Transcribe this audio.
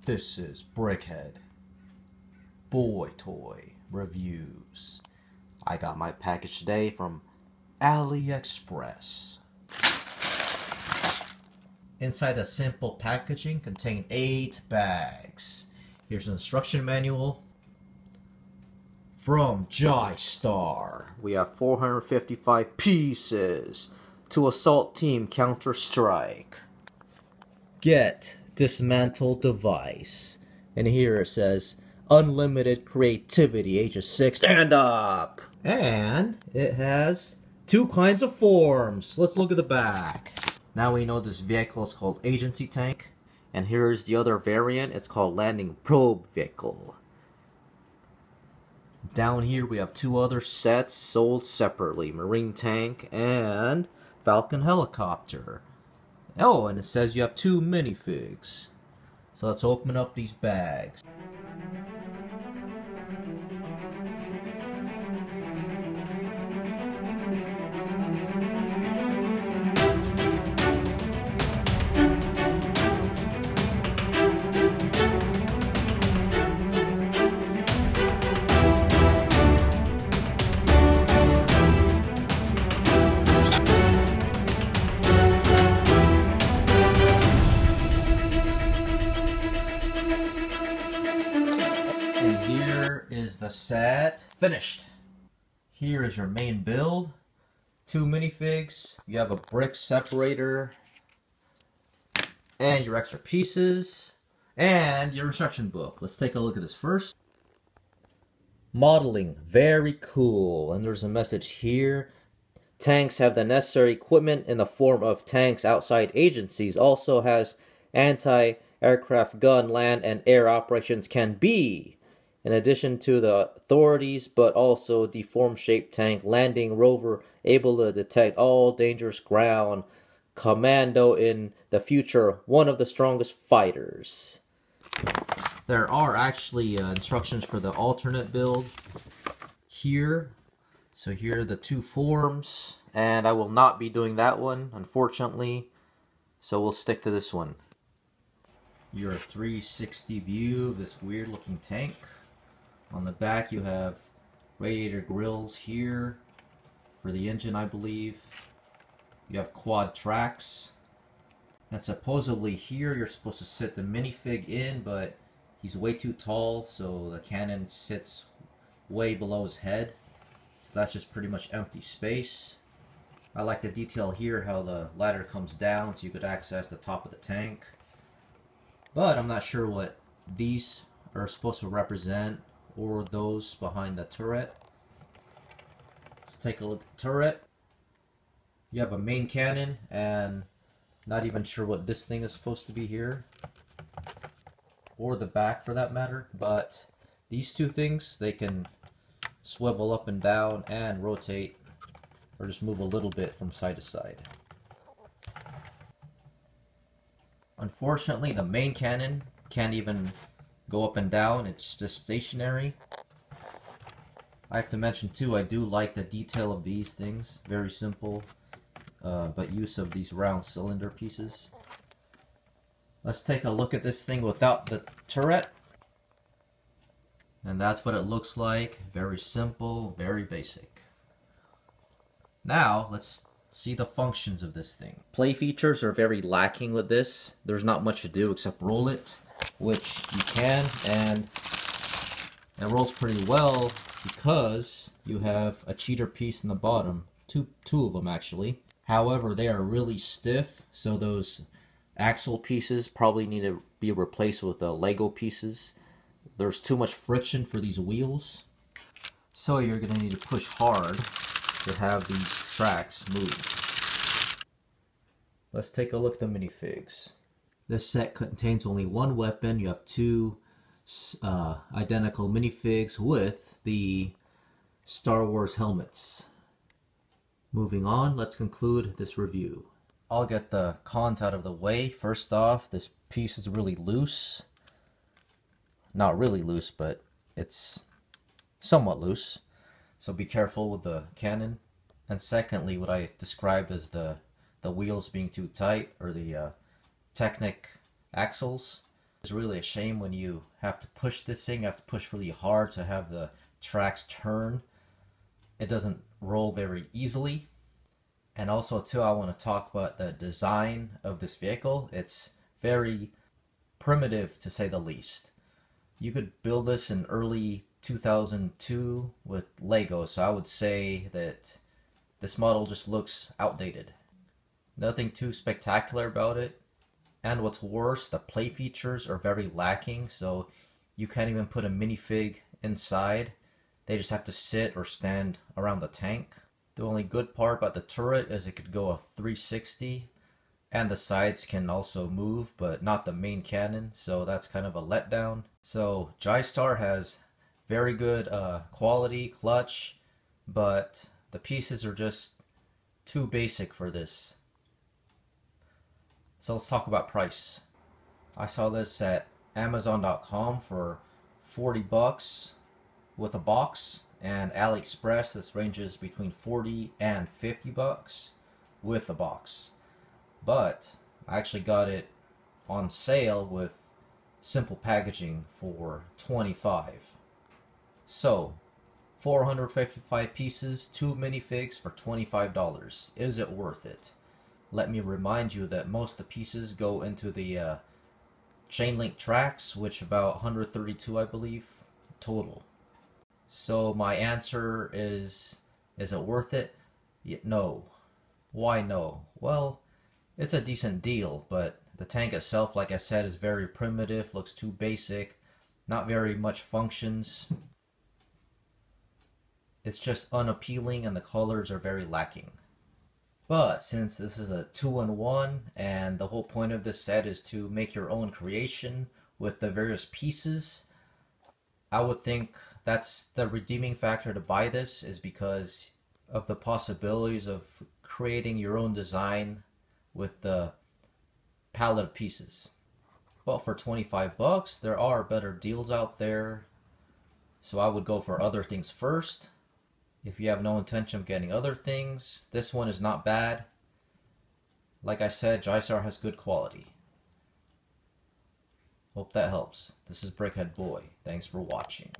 This is Brickhead Boy Toy Reviews. I got my package today from AliExpress. Inside the simple packaging contain 8 bags. Here's an instruction manual from Jie Star. We have 455 pieces to Assault Team Counter-Strike. Get dismantle device. And here it says unlimited creativity, ages 6 and up. And it has 2 kinds of forms. Let's look at the back. Now we know this vehicle is called Agency Tank. And here's the other variant. It's called Landing Probe Vehicle. Down here we have 2 other sets sold separately. Marine Tank and Falcon Helicopter. Oh, and it says you have 2 minifigs. So let's open up these bags. And here is the set finished. Here is your main build. 2 minifigs. You have a brick separator. And your extra pieces. And your instruction book. Let's take a look at this first. Modeling. Very cool. And there's a message here. Tanks have the necessary equipment in the form of tanks outside agencies. Also has anti-aircraft gun, land, and air operations can be. In addition to the authorities, but also deform-shaped tank, landing rover, able to detect all dangerous ground, commando in the future, one of the strongest fighters. There are actually instructions for the alternate build here. So here are the 2 forms, and I will not be doing that one, unfortunately. So we'll stick to this one. Your 360 view of this weird looking tank. On the back you have radiator grills here for the engine, I believe. You have quad tracks. And supposedly here you're supposed to sit the minifig in, but he's way too tall, so the cannon sits way below his head. So that's just pretty much empty space. I like the detail here, how the ladder comes down so you could access the top of the tank. But I'm not sure what these are supposed to represent, or those behind the turret. Let's take a look at the turret. You have a main cannon, and not even sure what this thing is supposed to be here, or the back for that matter, but these 2 things, they can swivel up and down and rotate, or just move a little bit from side to side. Unfortunately, the main cannon can't even go up and down, it's just stationary. I have to mention too, I do like the detail of these things. Very simple, but use of these round cylinder pieces. Let's take a look at this thing without the turret. And that's what it looks like. Very simple, very basic. Now, let's see the functions of this thing. Play features are very lacking with this. There's not much to do except roll it, which you can, and it rolls pretty well because you have a cheater piece in the bottom. Two of them actually. However, they are really stiff, so those axle pieces probably need to be replaced with the Lego pieces. There's too much friction for these wheels, so you're going to need to push hard to have these tracks move. Let's take a look at the minifigs. This set contains only 1 weapon. You have 2 identical minifigs with the Star Wars helmets. Moving on, let's conclude this review. I'll get the cons out of the way. First off, this piece is really loose. Not really loose, but it's somewhat loose. So be careful with the cannon. And secondly, what I described as the wheels being too tight, or the Technic axles. It's really a shame when you have to push this thing, you have to push really hard to have the tracks turn. It doesn't roll very easily. And also too, I want to talk about the design of this vehicle. It's very primitive to say the least. You could build this in early 2002 with Lego, so I would say that this model just looks outdated. Nothing too spectacular about it. And what's worse, the play features are very lacking, so you can't even put a minifig inside. They just have to sit or stand around the tank. The only good part about the turret is it could go a 360, and the sides can also move, but not the main cannon, so that's kind of a letdown. So Jie Star has very good quality, clutch, but the pieces are just too basic for this. So let's talk about price. I saw this at Amazon.com for 40 bucks with a box, and AliExpress this ranges between 40 and 50 bucks with a box. But I actually got it on sale with simple packaging for 25. So 455 pieces, 2 minifigs for $25. Is it worth it? Let me remind you that most of the pieces go into the chain link tracks, which about 132 I believe total. So my answer is it worth it? No. Why no? Well, it's a decent deal, but the tank itself, like I said, is very primitive, looks too basic, not very much functions. It's just unappealing and the colors are very lacking. But since this is a 2-in-1 and the whole point of this set is to make your own creation with the various pieces, I would think that's the redeeming factor to buy this, is because of the possibilities of creating your own design with the palette of pieces. But for 25 bucks, there are better deals out there, so I would go for other things first. If you have no intention of getting other things, this one is not bad. Like I said, Jie Star has good quality. Hope that helps. This is Brickhead Boy. Thanks for watching.